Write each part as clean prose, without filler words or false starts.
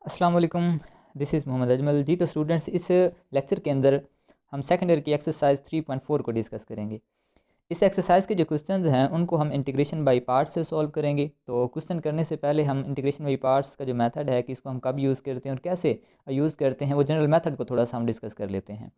अस्सलाम वालेकुम, this is Mohammad Ajmal. जी तो स्टूडेंट्स, इस लेक्चर के अंदर हम सेकंड ईयर की एक्सरसाइज 3.4 को डिस्कस करेंगे। इस एक्सरसाइज के जो क्वेश्चंस हैं उनको हम इंटीग्रेशन बाय पार्ट्स से सॉल्व करेंगे। तो क्वेश्चन करने से पहले हम इंटीग्रेशन बाय पार्ट्स का जो मेथड है कि इसको हम कब यूज़ करते हैं और कैसे यूज़ करते हैं, वो जनरल मेथड को थोड़ा सा हम डिस्कस कर लेते हैं।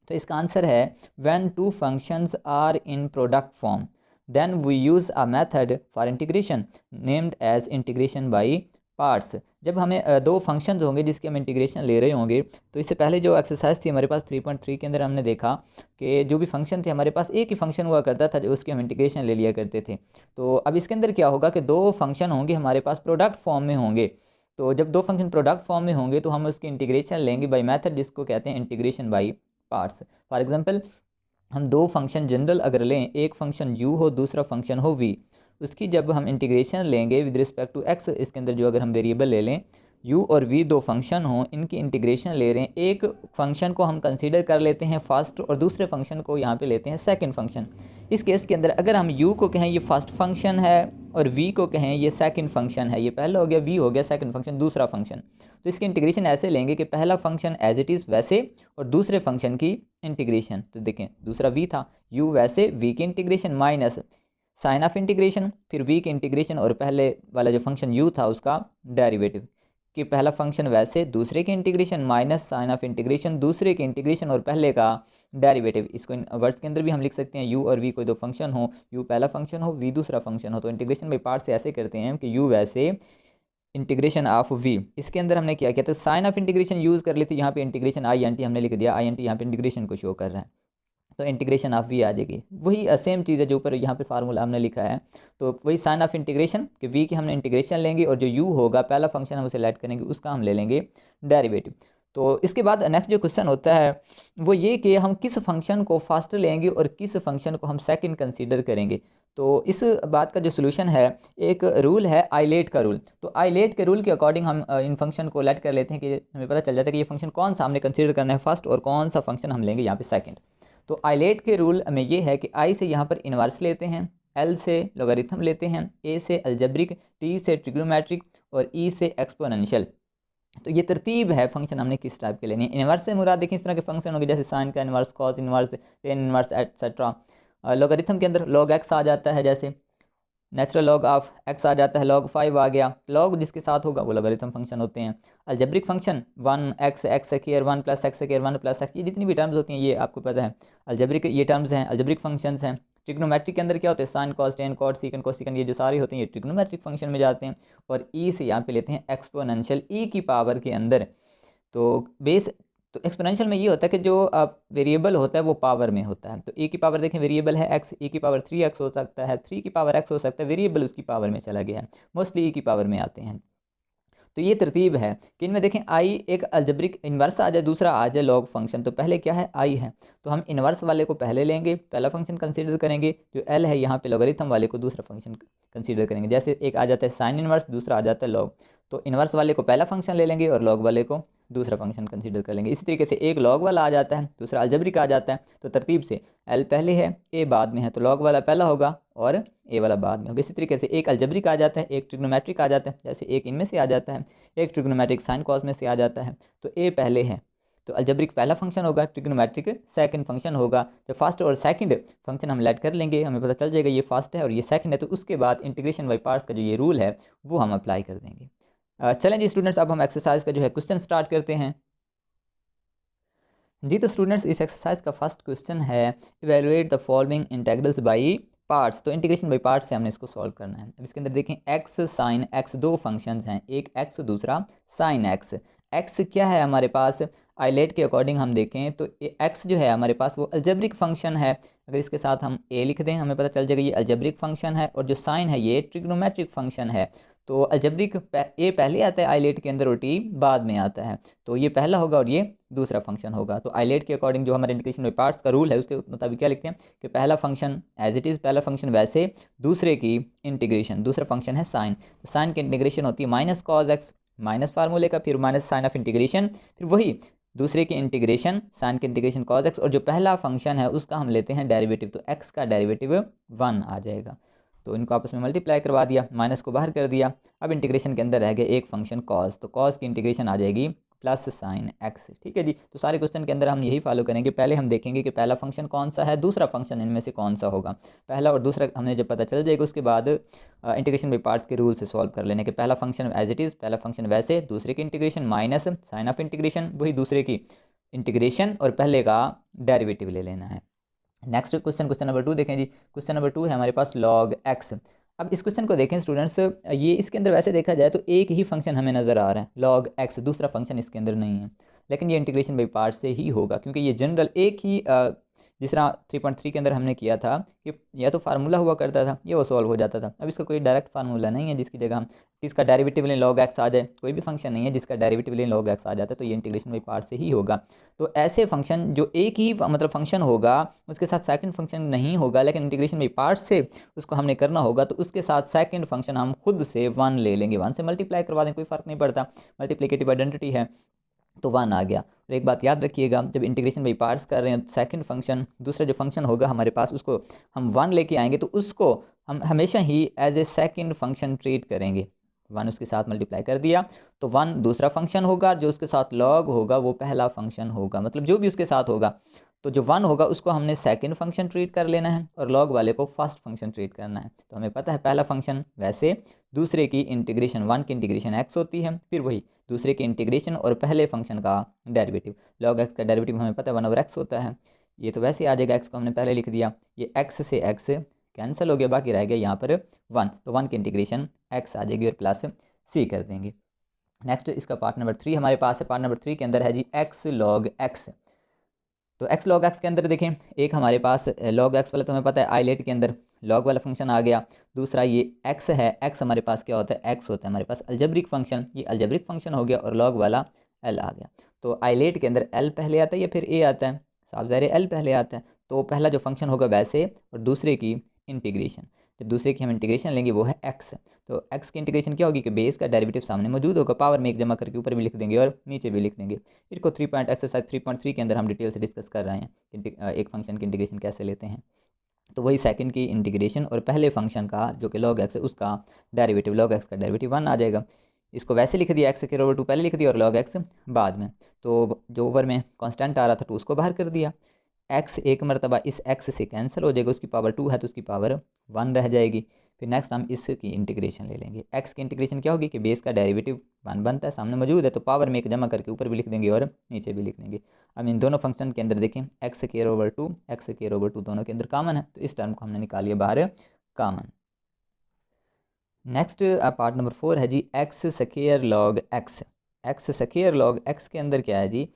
तो इसका आंसर है, when two functions are in product form then we use a method for integration named as integration by parts. जब हमें दो फंक्शंस होंगे जिसकी हम इंटीग्रेशन ले रहे होंगे, तो इससे पहले जो एक्सरसाइज थी हमारे पास 3.3 के अंदर हमने देखा कि जो भी फंक्शन थे हमारे पास एक ही फंक्शन हुआ करता था जो उसकी हम इंटीग्रेशन ले लिया करते थे। तो अब इसके अंदर क्या होगा कि दो फंक्शन होंगे हमारे पास प्रोडक्ट फॉर्म में होंगे। तो जब दो फंक्शन प्रोडक्ट फॉर्म में होंगे तो हम उसकी इंटीग्रेशन लेंगे बाय मेथड, जिसको कहते हैं integration by parts. For example, हम दो फंक्शन जनरल अगर लें, एक फंक्शन u हो दूसरा फंक्शन हो v, उसकी जब हम इंटीग्रेशन लेंगे विद रिस्पेक्ट टू x, इसके अंदर जो अगर हम वेरिएबल ले लें u और v, दो फंक्शन हों, इनकी इंटीग्रेशन ले रहे हैं। एक फंक्शन को हम कंसीडर कर लेते हैं फर्स्ट और दूसरे फंक्शन को यहाँ पे लेते हैं सेकंड फंक्शन। इस केस के अंदर अगर हम u को कहें ये फर्स्ट फंक्शन है और v को कहें ये सेकंड फंक्शन है, ये पहला हो गया, v हो गया सेकंड फंक्शन दूसरा फंक्शन। तो इसकी इंटीग्रेशन ऐसे लेंगे कि पहला फंक्शन एज इट इज़ वैसे और दूसरे फंक्शन की इंटीग्रेशन। तो देखें, दूसरा v था, u वैसे, v की integration minus sign of integration, फिर v की इंटीग्रेशन और पहले वाला जो फंक्शन u था उसका डेरिवेटिव, कि पहला फंक्शन वैसे दूसरे की integration minus sign of integration दूसरे की इंटीग्रेशन और पहले का डेरिवेटिव। इसको वर्ड्स के अंदर भी हम लिख सकते हैं, u और v कोई दो फंक्शन हो, u पहला फंक्शन हो, v दूसरा फंक्शन हो, तो इंटीग्रेशन बाय पार्ट से ऐसे करते हैं कि u वैसे इंटीग्रेशन ऑफ v। इसके अंदर हमने क्या किया था, साइन ऑफ इंटीग्रेशन यूज़ कर लेते, यहाँ पे इंटीग्रेशन आई एन टी हमने लिख दिया, आई एन टी यहाँ पे इंटीग्रेशन को शो कर रहा है, तो इंटीग्रेशन ऑफ v आ जाएगी। वही सेम चीज़ है जो ऊपर यहाँ पे फार्मूला हमने लिखा है। तो वही साइन ऑफ इंटीग्रेशन कि v की हमने इंटीग्रेशन लेंगे और जो u होगा पहला फंक्शन हम उसे लेट करेंगे, उसका हम ले लेंगे डेरिवेटिव। तो इसके बाद नेक्स्ट जो क्वेश्चन होता है वो ये कि हम किस फंक्शन को फर्स्ट लेंगे और किस फंक्शन को हम सेकंड कंसीडर करेंगे। तो इस बात का जो सोल्यूशन है, एक रूल है आइलेट का रूल। तो आइलेट के रूल के अकॉर्डिंग हम इन फंक्शन को लेट कर लेते हैं कि हमें पता चल जाता है कि ये फंक्शन कौन सा हमने कंसीडर करना है फर्स्ट और कौन सा फंक्शन हम लेंगे यहाँ पे सेकंड। तो आइलेट के रूल में ये है कि आई से यहाँ पर इन्वर्स लेते हैं, एल से लोगारिथम लेते हैं, ए से अलजेब्रिक, टी से ट्रिग्नोमेट्रिक और ई से एक्सपोनेंशियल। तो ये तरतीब है फंक्शन हमने किस टाइप के लेने हैं। इन्वर्स से मुराद देखें, इस तरह के फंक्शन होंगे जैसे साइन का inverse, cos inverse, tan inverse etcetera. Logarithm के अंदर लॉग एक्स आ जाता है, जैसे नेचुरल लॉग ऑफ एक्स आ जाता है, लॉग 5 आ गया। लॉग जिसके साथ होगा वो लोगारिथम फंक्शन होते हैं। Algebraic function 1x, x square, 1 + x square, 1 + x, ये जितनी भी टर्म्स होती हैं ये आपको पता है, अलजेब्रिक ये टर्म्स हैं, अलजेब्रिक फंक्शंस हैं। ट्रिग्नोमेट्रिक के अंदर क्या होते हैं, sine cos tan cot sec cosec, ये जो सारे होते हैं ये ट्रिग्नोमेट्रिक फंक्शन में जाते हैं। और ई से यहाँ पे लेते हैं एक्सपोनेंशियल, ई की पावर के अंदर। तो बेस, तो एक्सपोनेंशियल में ये होता है कि जो वेरिएबल होता है वो पावर में होता है। तो ए की पावर देखें, वेरिएबल है एक्स, ए की पावर 3x हो सकता है, 3 की पावर x हो सकता है, वेरिएबल उसकी पावर में चला गया है, मोस्टली ए की पावर में आते हैं। तो ये तरतीब है कि इनमें देखें आई एक अलजेब्रिक इन्वर्स आ जाए, दूसरा आ जाए लॉग फंक्शन। तो पहले क्या है, आई है, तो हम इन्वर्स वाले को पहले लेंगे, पहला फंक्शन कंसीडर करेंगे। जो एल है यहाँ पे लोगरिथम वाले को दूसरा फंक्शन कंसीडर करेंगे। जैसे एक आ जाता है साइन इन्वर्स, दूसरा आ जाता है लॉग, तो इन्वर्स वाले को पहला फंक्शन ले लेंगे और लॉग वाले को दूसरा फंक्शन कंसीडर कर लेंगे। इसी तरीके से एक लॉग वाला आ जाता है, दूसरा अलजेब्रिक आ जाता है। तो तरतीब से एल पहले है, ए बाद में है, तो लॉग वाला पहला होगा और ए वाला बाद में होगा। इसी तरीके से एक अलजेब्रिक आ जाता है, एक ट्रिग्नोमेट्रिक आ जाता है, जैसे एक इनमें से आ जाता है, एक ट्रिग्नोमेट्रिक साइन कॉस में से आ जाता है। तो ए पहले है, तो अलजेब्रिक पहला फंक्शन होगा, ट्रिग्नोमेट्रिक सेकंड फंक्शन होगा। जब फर्स्ट और सेकंड फंक्शन हम लेट कर लेंगे, हमें पता चल जाएगा ये फर्स्ट है और ये सेकंड है, तो उसके बाद इंटीग्रेशन बाय पार्ट्स का जो ये रूल है वो हम अप्लाई कर देंगे। चलें जी स्टूडेंट्स, अब हम एक्सरसाइज का जो है क्वेश्चन स्टार्ट करते हैं। जी तो स्टूडेंट्स, इस एक्सरसाइज का फर्स्ट क्वेश्चन है, evaluate the following integrals by parts. तो इंटीग्रेशन बाय पार्ट्स से हमने इसको सॉल्व करना है। अब इसके अंदर देखें, एक्स साइन एक्स, दो फंक्शंस हैं, एक एक्स दूसरा साइन एक्स। एक्स क्या है हमारे पास, आइलेट के अकॉर्डिंग हम देखें तो एक्स जो है हमारे पास वो अलजेब्रिक फंक्शन है। अगर इसके साथ हम ए लिख दें हमें पता चल जाएगा ये अलजेब्रिक फंक्शन है, और जो साइन है ये ट्रिग्नोमेट्रिक फंक्शन है। तो अलजेब्रिक ए पहले आता है आइलेट के अंदर और टी बाद में आता है, तो ये पहला होगा और ये दूसरा फंक्शन होगा। तो आइलेट के अकॉर्डिंग जो हमारे इंटीग्रेशन बाय पार्ट्स का रूल है उसके मुताबिक क्या लिखते हैं कि पहला फंक्शन एज इट इज़, पहला फंक्शन वैसे, दूसरे की इंटीग्रेशन, दूसरा फंक्शन है साइन, तो साइन की इंटीग्रेशन होती है माइनस कॉज एक्स, माइनस फार्मूले का, फिर माइनस साइन ऑफ इंटीग्रेशन, फिर वही दूसरे की इंटीग्रेशन, साइन की इंटीग्रेशन कॉज एक्स, और जो पहला फंक्शन है उसका हम लेते हैं डेरिवेटिव, तो एक्स का डेरिवेटिव 1 आ जाएगा। तो इनको आपस में मल्टीप्लाई करवा दिया, माइनस को बाहर कर दिया। अब इंटीग्रेशन के अंदर रह गया एक फंक्शन कॉस, तो कॉस की इंटीग्रेशन आ जाएगी प्लस साइन एक्स। ठीक है जी। तो सारे क्वेश्चन के अंदर हम यही फॉलो करेंगे। पहले हम देखेंगे कि पहला फंक्शन कौन सा है, दूसरा फंक्शन इनमें से कौन सा होगा। पहला और दूसरा हमें जब पता चल जाएगा उसके बाद इंटीग्रेशन बाई पार्ट्स के रूल से सॉल्व कर लेने के पहला फंक्शन एज इट इज़, पहला फंक्शन वैसे, दूसरे की integration minus sign of integration वही दूसरे की इंटीग्रेशन और पहले का डेरिवेटिव ले लेना है। नेक्स्ट क्वेश्चन नंबर 2 देखें जी। क्वेश्चन नंबर 2 है हमारे पास लॉग एक्स। अब इस क्वेश्चन को देखें स्टूडेंट्स, ये इसके अंदर वैसे देखा जाए तो एक ही फंक्शन हमें नज़र आ रहा है लॉग एक्स, दूसरा फंक्शन इसके अंदर नहीं है, लेकिन ये इंटीग्रेशन बाई पार्ट से ही होगा क्योंकि ये जनरल एक ही जिस तरह 3.3 के अंदर हमने किया था कि या तो फार्मूला हुआ करता था ये वो सॉल्व हो जाता था। अब इसका कोई डायरेक्ट फार्मूला नहीं है जिसकी जगह हम इसका डेरिवेटिव लें लॉग एक्स आ जाए, कोई भी फंक्शन नहीं है जिसका डेरिवेटिव लें लॉग एक्स आ जाता है, तो ये इंटीग्रेशन बाई पार्ट से ही होगा। तो ऐसे फंक्शन जो एक ही मतलब फंक्शन होगा उसके साथ सेकंड फंक्शन नहीं होगा, लेकिन इंटीग्रेशन बाई पार्ट से उसको हमने करना होगा, तो उसके साथ सेकंड फंक्शन हम खुद से 1 ले लेंगे, 1 से मल्टीप्लाई करवा दें, कोई फ़र्क नहीं पड़ता, मल्टीप्लिकेटिव आइडेंटिटी है तो 1 आ गया। और एक बात याद रखिएगा, जब इंटीग्रेशन बाई पार्ट्स कर रहे हैं सेकंड फंक्शन दूसरा जो फंक्शन होगा हमारे पास उसको हम 1 लेके आएंगे, तो उसको हम हमेशा ही as a second function treat करेंगे। 1 उसके साथ मल्टीप्लाई कर दिया तो 1 दूसरा फंक्शन होगा, जो उसके साथ लॉग होगा वो पहला फंक्शन होगा, मतलब जो भी उसके साथ होगा तो जो 1 होगा उसको हमने सेकंड फंक्शन ट्रीट कर लेना है और लॉग वाले को फर्स्ट फंक्शन ट्रीट करना है। तो हमें पता है पहला फंक्शन वैसे, दूसरे की इंटीग्रेशन 1 की इंटीग्रेशन एक्स होती है, फिर वही दूसरे की इंटीग्रेशन और पहले फंक्शन का डेरिवेटिव, लॉग एक्स का डेरिवेटिव हमें पता है 1/x होता है। ये तो वैसे ही आ जाएगा, एक्स को हमने पहले लिख दिया, ये एक्स से एक्स कैंसिल हो गया, बाकी रह गया यहाँ पर 1, तो 1 की इंटीग्रेशन एक्स आ जाएगी और प्लस सी कर देंगे। नेक्स्ट इसका पार्ट नंबर 3 हमारे पास है। पार्ट नंबर 3 के अंदर है जी एक्स लॉग एक्स। तो एक्स लॉग एक्स के अंदर देखें, एक हमारे पास लॉग एक्स वाला तो हमें पता है आइलेट के अंदर लॉग वाला फंक्शन आ गया, दूसरा ये एक्स है, एक्स हमारे पास क्या होता है एक्स होता है हमारे पास अलजेब्रिक फंक्शन, ये अलजेब्रिक फंक्शन हो गया और लॉग वाला एल आ गया। तो आइलेट के अंदर एल पहले आता है या फिर ए आता है, साफ ज़ाहिर एल पहले आता है, तो पहला जो फंक्शन होगा वैसे और दूसरे की इंटीग्रेशन, जब दूसरे की हम इंटीग्रेशन लेंगे वो है एक्स। तो एक्स की इंटीग्रेशन क्या होगी कि बेस का डेरिवेटिव सामने मौजूद होगा, पावर में एक जमा करके ऊपर भी लिख देंगे और नीचे भी लिख देंगे। इसको एक्सरसाइज 3.3 के अंदर हम डिटेल से डिस्कस कर रहे हैं एक फंक्शन की इंटीग्रेशन कैसे लेते हैं। तो वही सेकंड की इंटीग्रेशन और पहले फंक्शन का जो कि लॉग एक्स है उसका डेरिवेटिव, लॉग एक्स का डेरिवेटिव 1 आ जाएगा। इसको वैसे लिख दिया, एक्स के ओवर 2 पहले लिख दिया और लॉग एक्स बाद में, तो जो ओवर में कांस्टेंट आ रहा था तो उसको बाहर कर दिया, एक्स एक मरतबा इस एक्स से कैंसिल हो जाएगा, उसकी पावर 2 है तो उसकी पावर 1 रह जाएगी। फिर नेक्स्ट हम इसकी इंटीग्रेशन ले लेंगे, एक्स की इंटीग्रेशन क्या होगी कि बेस का डेरिवेटिव 1 बनता है सामने मौजूद है, तो पावर में एक जमा करके ऊपर भी लिख देंगे और नीचे भी लिख देंगे। अब इन दोनों फंक्शन के अंदर देखें x care over 2 x care over 2 दोनों के अंदर कॉमन है, तो इस टर्म को हमने निकाल लिया बाहर कॉमन। नेक्स्ट पार्ट नंबर 4 है जी x square log x. X square log x के अंदर क्या है जी,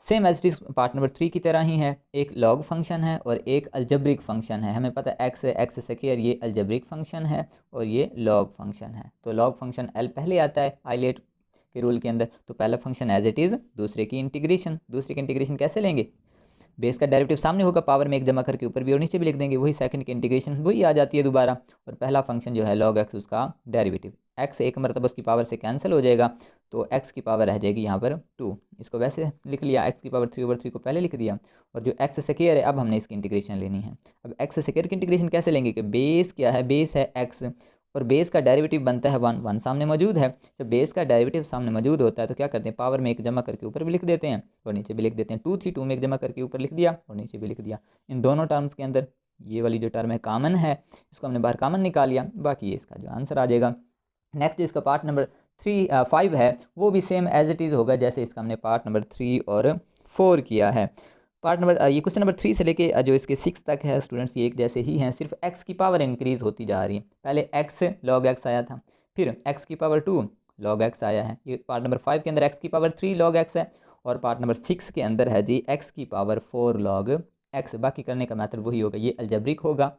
same as it part number 3 की तरह ही है, एक लॉग फंक्शन है और एक अलजेब्रिक फंक्शन है। हमें पता है एक्स स्क्वायर ये अलजेब्रिक फंक्शन है और ये लॉग फंक्शन है। तो लॉग फंक्शन एल पहले आता है आइलेट के रूल के अंदर, तो पहला फंक्शन एज इट इज़, दूसरे की इंटीग्रेशन कैसे लेंगे, बेस का डेरिवेटिव सामने होगा, पावर में एक जमा करके ऊपर भी और नीचे भी लिख देंगे, वही सेकंड की इंटीग्रेशन वही आ जाती है दोबारा, और पहला फंक्शन जो है लॉग एक्स उसका डेरिवेटिव, एक्स एक मरतबा उसकी पावर से कैंसिल हो जाएगा, तो एक्स की पावर रह जाएगी यहाँ पर 2, इसको वैसे लिख लिया, एक्स की पावर 3/3 को पहले लिख दिया, और जो एक्स स्क्वायर है अब हमने इसकी इंटीग्रेशन लेनी है। अब एक्स स्क्वायर की इंटीग्रेशन कैसे लेंगे कि बेस क्या है, बेस है एक्स और बेस का डेरिवेटिव बनता है 1 सामने मौजूद है, जब बेस का डेरिवेटिव सामने मौजूद होता है तो क्या करते हैं पावर में एक जमा करके ऊपर भी लिख देते हैं और नीचे भी लिख देते हैं, 2 थी 2 में एक जमा करके ऊपर लिख दिया और नीचे भी लिख दिया। इन दोनों टर्म्स के अंदर ये वाली जो टर्म है कॉमन है, इसको हमने बाहर कॉमन निकाल लिया, बाकी ये इसका जो आंसर आ जाएगा। नेक्स्ट इसका पार्ट नंबर 5 है, वो भी सेम एज इट इज़ होगा जैसे इसका हमने पार्ट नंबर 3 और 4 किया है। पार्ट नंबर ये क्वेश्चन नंबर 3 से लेके जो इसके 6 तक है स्टूडेंट्स, ये एक जैसे ही हैं, सिर्फ एक्स की पावर इंक्रीज़ होती जा रही है। पहले एक्स लॉग एक्स आया था, फिर एक्स की पावर 2 लॉग एक्स आया है, ये पार्ट नंबर 5 के अंदर एक्स की पावर 3 लॉग एक्स है, और पार्ट नंबर 6 के अंदर है जी एक्स की पावर 4 लॉग एक्स। बाकी करने का मैथड वही होगा, ये अलजेब्रिक होगा,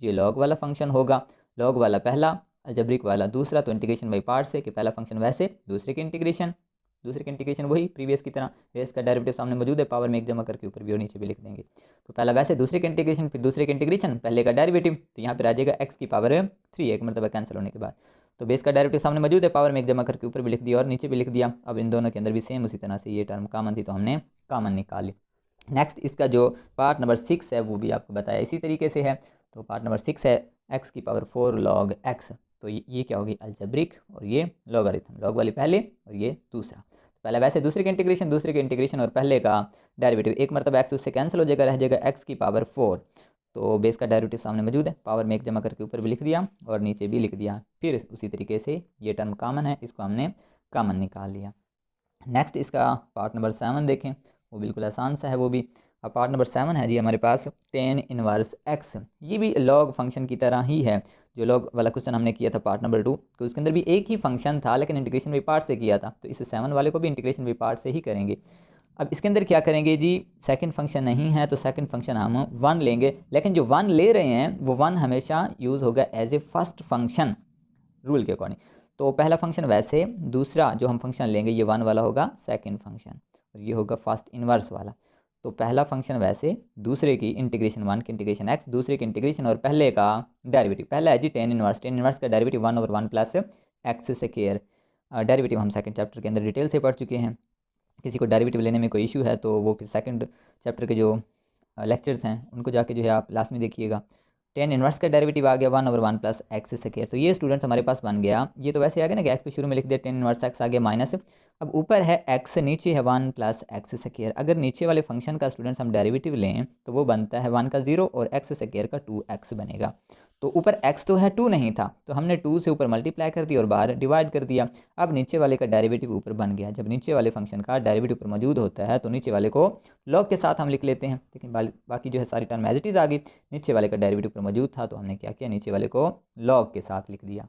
ये लॉग वाला फंक्शन होगा, लॉग वाला पहला, अलजेब्रिक वाला दूसरा, तो इंटीग्रेशन बाई पार्ट से कि पहला फंक्शन वैसे, दूसरे की इंटीग्रेशन वही प्रीवियस की तरह, बेस का डेरिवेटिव सामने मौजूद है, पावर में एक जमा करके ऊपर भी और नीचे भी लिख देंगे। तो पहला वैसे, दूसरे की इंटीग्रेशन, फिर दूसरे की इंटीग्रेशन, पहले का डेरिवेटिव, तो यहाँ पर आ जाएगा एक्स की पावर 3 एक मरतबा कैंसिल होने के बाद, तो बेस का डेरिवेटिव सामने मौजूद है, पावर में एक जमा करके ऊपर भी लिख दिया और नीचे भी लिख दिया। अब इन दोनों के अंदर भी सेम उसी तरह से ये टर्म कॉमन थी तो हमने कॉमन निकाली। नेक्स्ट इसका जो पार्ट नंबर 6 है वो भी आपको बताया इसी तरीके से है। तो पार्ट नंबर 6 है एक्स की पावर 4 log x। तो ये क्या होगी, अलजेब्रिक, और ये लॉगरिथम, लॉग वाली पहले और ये दूसरा। तो पहला वैसे दूसरे के इंटीग्रेशन और पहले का डेरिवेटिव, एक मरतबा एक्स उससे कैंसिल हो जाएगा, रह जाएगा एक्स की पावर 4। तो बेस का डेरिवेटिव सामने मौजूद है, पावर में एक जमा करके ऊपर भी लिख दिया और नीचे भी लिख दिया। फिर उसी तरीके से ये टर्म कॉमन है, इसको हमने कॉमन निकाल लिया। नेक्स्ट इसका पार्ट नंबर 7 देखें, वो बिल्कुल आसान सा है वो भी। अब पार्ट नंबर 7 है जी हमारे पास टेन इनवर्स एक्स। ये भी लॉग फंक्शन की तरह ही है, जो लॉग वाला क्वेश्चन हमने किया था पार्ट नंबर 2, तो उसके अंदर भी एक ही फंक्शन था लेकिन इंटीग्रेशन बाई पार्ट से किया था। तो इस 7 वाले को भी इंटीग्रेशन बाई पार्ट से ही करेंगे। अब इसके अंदर क्या करेंगे जी, सेकंड फंक्शन नहीं है तो सेकंड फंक्शन हम 1 लेंगे, लेकिन जो 1 ले रहे हैं वो 1 हमेशा यूज़ होगा as a first function rule के अकॉर्डिंग। तो पहला फंक्शन वैसे, दूसरा जो हम फंक्शन लेंगे ये 1 वाला होगा सेकंड फंक्शन, और ये होगा फर्स्ट इनवर्स वाला। तो पहला फंक्शन वैसे, दूसरे की इंटीग्रेशन 1 की इंटीग्रेशन x, दूसरे की इंटीग्रेशन और पहले का डेरिवेटिव। पहला है जी टेन इनवर्स का derivative 1/1 plus x square. Derivative हम सेकंड चैप्टर के अंदर डिटेल से पढ़ चुके हैं। किसी को डेरिवेटिव लेने में कोई इशू है तो वो फिर सेकंड चैप्टर के जो लेक्चर्स हैं उनको जाके जो है आप लास्ट में देखिएगा। टेन इनवर्स का डेरिवेटिव आ गया 1/1 प्लस एक्स स्क्वायर। तो ये स्टूडेंट्स हमारे पास बन गया। ये तो वैसे आ गया ना कि एक्स को शुरू में लिख दिया, टेन इनवर्स एक्स आ गया माइनस, अब ऊपर है एक्स, नीचे है 1 प्लस एक्स स्क्वायर। अगर नीचे वाले फंक्शन का स्टूडेंट्स हम डेरिवेटिव लें तो वो बनता है 1 का 0 और एक्स स्क्वायर का 2x बनेगा। तो ऊपर x तो है, 2 नहीं था, तो हमने 2 से ऊपर मल्टीप्लाई कर दिया और बाहर डिवाइड कर दिया। अब नीचे वाले का डेरिवेटिव ऊपर बन गया। जब नीचे वाले फंक्शन का डेरिवेटिव ऊपर मौजूद होता है तो नीचे वाले को लॉग के साथ हम लिख लेते हैं, लेकिन बाकी जो है सारी टर्म एज इट इज़ आ गई। नीचे वाले का डेरिवेटिव ऊपर मौजूद था तो हमने क्या किया, नीचे वाले को लॉग के साथ लिख दिया।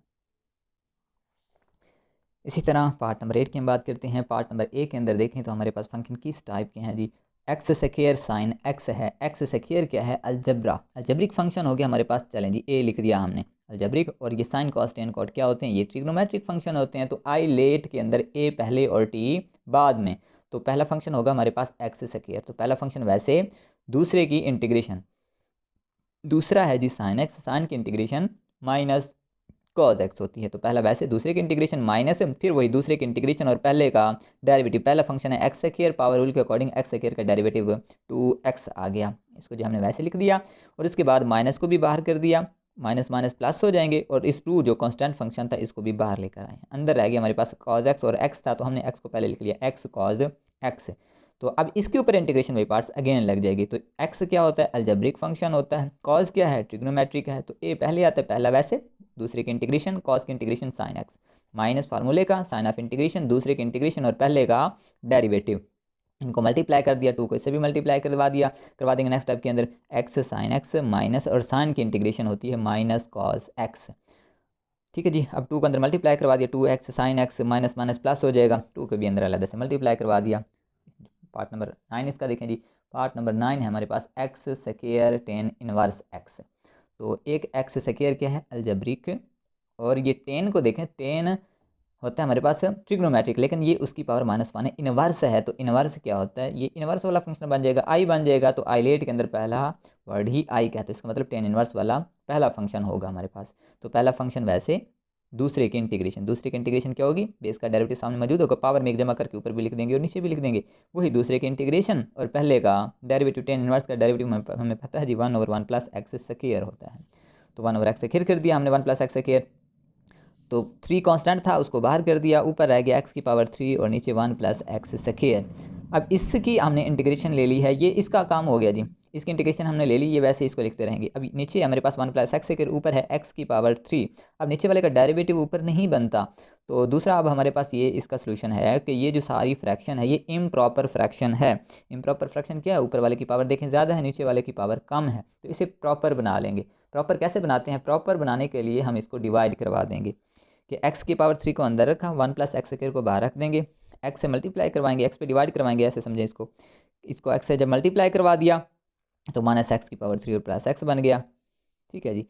इसी तरह पार्ट नंबर 8 की हम बात करते हैं। पार्ट नंबर 1 के अंदर देखें तो हमारे पास फंक्शन किस टाइप के हैं जी, एक्स स्क्वायर साइन एक्स है। एक्स स्क्वायर क्या है, अलजब्रा, अलजब्रिक फंक्शन हो गया हमारे पास। चलें जी, ए लिख दिया हमने अलजब्रिक, और ये साइन कॉस टेन कॉट क्या होते हैं, ये ट्रिग्नोमेट्रिक फंक्शन होते हैं। तो आई लेट के अंदर ए पहले और टी बाद में। तो पहला फंक्शन होगा हमारे पास एक्स स्क्वायर, तो पहला फंक्शन वैसे, दूसरे की इंटीग्रेशन, दूसरा है जी साइन एक्स, साइन की इंटीग्रेशन माइनस कॉज एक्स होती है। तो पहला वैसे, दूसरे की इंटीग्रेशन माइनस, फिर वही दूसरे की इंटीग्रेशन और पहले का डेरिवेटिव। पहला फंक्शन है एक्स स्क्वायर, पावर रूल के अकॉर्डिंग एक्स स्क्वायर का डेरिवेटिव 2x आ गया। इसको जो हमने वैसे लिख दिया और इसके बाद माइनस को भी बाहर कर दिया, माइनस माइनस प्लस हो जाएंगे, और इस 2 जो कांस्टेंट फंक्शन था इसको भी बाहर लेकर आए। अंदर रह गया हमारे पास कॉज एक्स, और एक्स था तो हमने एक्स को पहले लिख लिया एक्स कॉज एक्स। तो अब इसके ऊपर इंटीग्रेशन बाई पार्ट्स अगेन लग जाएगी। तो एक्स क्या होता है, अलजेब्रिक फंक्शन होता है, कॉज क्या है, ट्रिग्नोमेट्रिक है। तो ए पहले आता है, पहला वैसे, दूसरे की इंटीग्रेशन, कॉस की इंटीग्रेशन साइन एक्स, माइनस फार्मूले का साइन ऑफ इंटीग्रेशन, दूसरे की इंटीग्रेशन और पहले का डेरिवेटिव। इनको मल्टीप्लाई कर दिया, 2 को इससे भी मल्टीप्लाई करवा देंगे नेक्स्ट स्टेप के अंदर। एक्स साइन एक्स माइनस, और साइन की इंटीग्रेशन होती है माइनस कॉस एक्स। ठीक है जी, अब 2 को अंदर मल्टीप्लाई करवा दिया, 2x sine x minus minus plus हो जाएगा, 2 को भी अंदर अलग से मल्टीप्लाई करवा दिया। पार्ट नंबर 9 इसका देखें जी, पार्ट नंबर 9 है हमारे पास x square ten inverse x. तो एक एक्स स्क्वायर क्या है, अलजेब्रिक, और ये टेन को देखें, टेन होता है हमारे पास ट्रिग्नोमेट्रिक, लेकिन ये उसकी पावर -1 है, इनवर्स है। तो इनवर्स क्या होता है, ये इनवर्स वाला फंक्शन बन जाएगा, आई बन जाएगा। तो आई लेट के अंदर पहला वर्ड ही आई का है, तो इसका मतलब टेन इनवर्स वाला पहला फंक्शन होगा हमारे पास। तो पहला फंक्शन वैसे, दूसरे की इंटीग्रेशन, दूसरे की इंटीग्रेशन क्या होगी, बेस का डेरिवेटिव सामने मौजूद होगा, पावर में एक जमा करके ऊपर भी लिख देंगे और नीचे भी लिख देंगे। वही दूसरे की इंटीग्रेशन और पहले का डेरिवेटिव, टेन इनवर्स का डेरिवेटिव हमें पता है जी 1/1 प्लस एक्स स्क्वायर होता है। तो 1/x स्क्वायर कर दिया हमने, 1 प्लस एक्स स्क्वायर। तो 3 कांस्टेंट था उसको बाहर कर दिया, ऊपर रह गया x की पावर 3 और नीचे 1 प्लस एक्स स्क्वायर। अब इसकी हमने इंटीग्रेशन ले ली है, ये इसका काम हो गया जी, इसकी इंटीग्रेशन हमने ले ली, ये वैसे इसको लिखते रहेंगे। अब नीचे हमारे पास 1 प्लस एक्स स्क्वायर, ऊपर है x की पावर 3। अब नीचे वाले का डेरिवेटिव ऊपर नहीं बनता, तो दूसरा अब हमारे पास ये इसका सोल्यूशन है कि ये जो सारी फ्रैक्शन है ये इम्प्रॉपर फ्रैक्शन है। इम्प्रॉपर फ्रैक्शन क्या है, ऊपर वाले की पावर देखें ज़्यादा है, नीचे वाले की पावर कम है, तो इसे प्रॉपर बना लेंगे। प्रॉपर कैसे बनाते हैं, प्रॉपर बनाने के लिए हम इसको डिवाइड करवा देंगे कि x की पावर 3 को अंदर रखा, 1 प्लस एक्स स्क्वायर को बाहर रख देंगे, x से मल्टीप्लाई करवाएंगे, x पे डिवाइड करवाएंगे, ऐसे समझें इसको x से जब मल्टीप्लाई करवा दिया तो माइनस एक्स की पावर 3 और प्लस एक्स बन गया। ठीक है जी,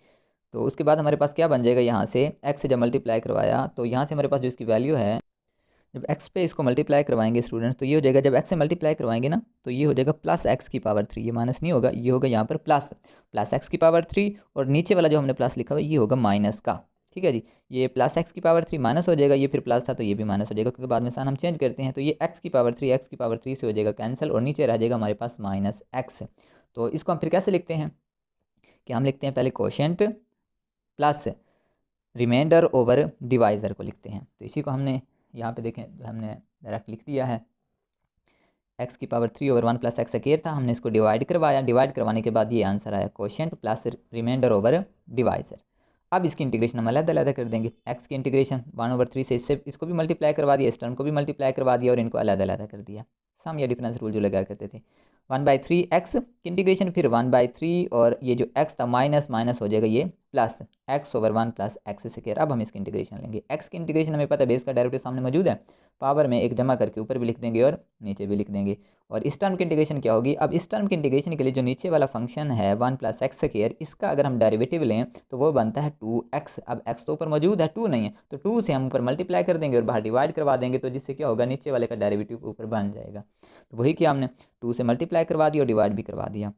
तो उसके बाद हमारे पास क्या बन जाएगा, यहाँ से x से जब मल्टीप्लाई करवाया तो यहाँ से हमारे पास जो इसकी वैल्यू है, जब x पे इसको मल्टीप्लाई करवाएंगे स्टूडेंट्स तो ये हो जाएगा, जब x से मल्टीप्लाई करवाएंगे ना तो ये हो जाएगा प्लस एक्स की पावर 3, ये माइनस नहीं होगा, ये होगा यहाँ पर प्लस एक्स की पावर 3, और नीचे वाला जो हमने प्लस लिखा हुआ है ये होगा माइनस का। ठीक है जी, ये प्लस एक्स की पावर 3 माइनस हो जाएगा, ये फिर प्लस था तो ये भी माइनस हो जाएगा, क्योंकि बाद में साइन हम चेंज करते हैं। तो ये एक्स की पावर 3 से हो जाएगा कैंसिल, और नीचे रह जाएगा हमारे पास माइनस एक्स। तो इसको हम फिर कैसे लिखते हैं कि हम लिखते हैं पहले quotient plus remainder over divisor को लिखते हैं। तो इसी को हमने यहाँ पे देखें जो हमने डायरेक्ट लिख दिया है, x की power 3 over 1 plus x square था, हमने इसको डिवाइड करवाया, डिवाइड करवाने के बाद ये आंसर आया quotient plus remainder over divisor. अब इसकी इंटीग्रेशन हम अलग अलग कर देंगे, x की इंटीग्रेशन 1/3 से इससे इसको भी मल्टीप्लाई करवा दिया, इस टर्म को भी मल्टीप्लाई करवा दिया और इनको अलग अलग कर दिया। सम या डिफरेंस रूल जो लगा करते थे, 1/3 x की इंटीग्रेशन, फिर 1/3 और ये जो x था माइनस माइनस हो जाएगा ये plus x over 1 plus x square. अब हम इसकी इंटीग्रेशन लेंगे, x की इंटीग्रेशन हमें पता है बेस का डेरिवेटिव सामने मौजूद है, पावर में एक जमा करके ऊपर भी लिख देंगे और नीचे भी लिख देंगे। और इस टर्म की इंटीग्रेशन क्या होगी, अब इस टर्म की इंटीग्रेशन के लिए जो नीचे वाला फंक्शन है 1 प्लस एक्स स्क्वायर, इसका अगर हम डेरिवेटिव लें तो वो बनता है 2x। अब x तो ऊपर मौजूद है, 2 नहीं है, तो 2 से हम ऊपर मल्टीप्लाई कर देंगे और बाहर डिवाइड करवा देंगे, तो जिससे क्या होगा नीचे वाले का डेरिवेटिव ऊपर बन जाएगा। तो वही किया हमने, 2 से मल्टीप्लाई करवा दिया और डिवाइड भी करवा दिया,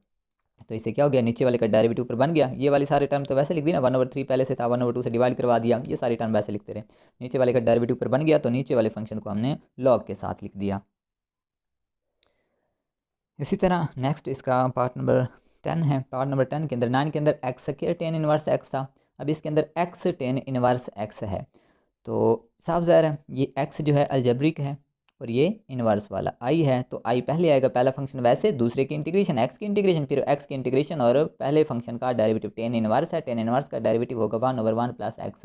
तो इससे क्या हो गया नीचे वाले का डेरिवेटिव ऊपर बन गया। ये वाली सारे टर्म तो वैसे लिख दी ना, 1/3 पहले से था, 1/2 से डिवाइड करवा दिया, ये सारी टर्म वैसे लिखते रहे, नीचे वाले का डेरिवेटिव ऊपर बन गया, तो नीचे वाले फंक्शन को हमने लॉग के साथ लिख दिया। इसी तरह नेक्स्ट इसका पार्ट नंबर 10 है। पार्ट नंबर 10 के अंदर 9 के अंदर x square ten inverse x था, अब इसके अंदर एक्स टेन इनवर्स एक्स है, तो साफ ज़ाहिर है ये एक्स जो है अलजेब्रिक है और ये इनवर्स वाला आई है, तो आई पहले आएगा, पहला फंक्शन वैसे, दूसरे की इंटीग्रेशन एक्स की इंटीग्रेशन, फिर एक्स की इंटीग्रेशन और पहले फंक्शन का डेरिवेटिव टेन इनवर्स है, टेन इनवर्स का डेरिवेटिव होगा 1/1 प्लस एक्स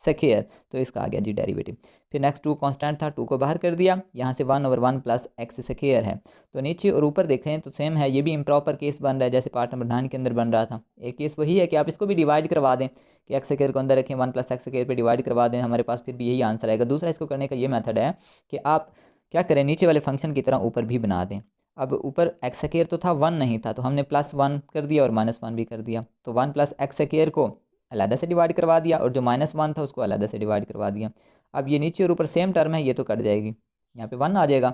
स्क्वायर, तो इसका आ गया जी डेरिवेटिव। फिर नेक्स्ट 2 कांस्टेंट था, 2 को बाहर कर दिया, यहाँ से 1/1 प्लस एक्स स्क्वायर है, तो नीचे और ऊपर देखें तो सेम है, ये भी इम्प्रॉपर केस बन रहा है जैसे पार्ट नंबर 9 के अंदर बन रहा था। एक केस वही है कि आप इसको भी डिवाइड करवा दें कि एक्स स्क्वायर को अंदर रखें, 1 प्लस एक्स स्क्वायर पे डिवाइड करवा दें, हमारे पास फिर भी यही आंसर आएगा। दूसरा इसको करने का ये मेथड है कि आप क्या करें, नीचे वाले फंक्शन की तरह ऊपर भी बना दें। अब ऊपर एक्स स्क्वायर तो था, 1 नहीं था, तो हमने +1 कर दिया और -1 भी कर दिया, तो 1 प्लस एक्स स्क्वायर को अलग से डिवाइड करवा दिया और जो -1 था उसको अलग से डिवाइड करवा दिया। अब ये नीचे और ऊपर सेम टर्म है, ये तो कट जाएगी, यहाँ पे 1 आ जाएगा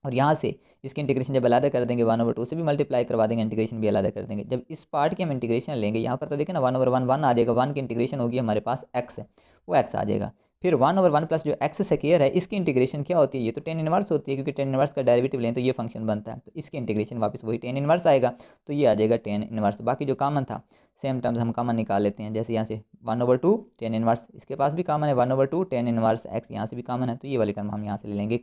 और यहाँ से इसकी इंटीग्रेशन जब अलग कर देंगे 1/2 से भी मल्टीप्लाई करवा देंगे, इंटीग्रेशन भी अलग कर देंगे। जब इस पार्ट की हम इंटीग्रेशन लेंगे, यहाँ पर तो देखें ना 1/1 1 आ जाएगा, 1 की इंटीग्रेशन होगी हमारे पास x है, वो x आ जाएगा। फिर 1/1 प्लस जो एक्स स्क्वायर है इसकी इंटीग्रेशन क्या होती है, ये तो टेन इनवर्स होती है, क्योंकि टेन इनवर्स का डेरिवेटिव लें तो ये फंक्शन बनता है, तो इसकी इंटीग्रेशन वापस वही टेन इनवर्स आएगा, तो ये आ जाएगा टेन इनवर्स। बाकी जो कॉमन था सेम टर्म्स हम कॉमन निकाल लेते हैं, जैसे यहाँ से 1/2 टेन इनवर्स, इसके पास भी कॉमन है 1/2 टेन इनवर्स एक्स, यहाँ से भी कॉमन है, तो ये वाली टर्म हम यहाँ से ले लेंगे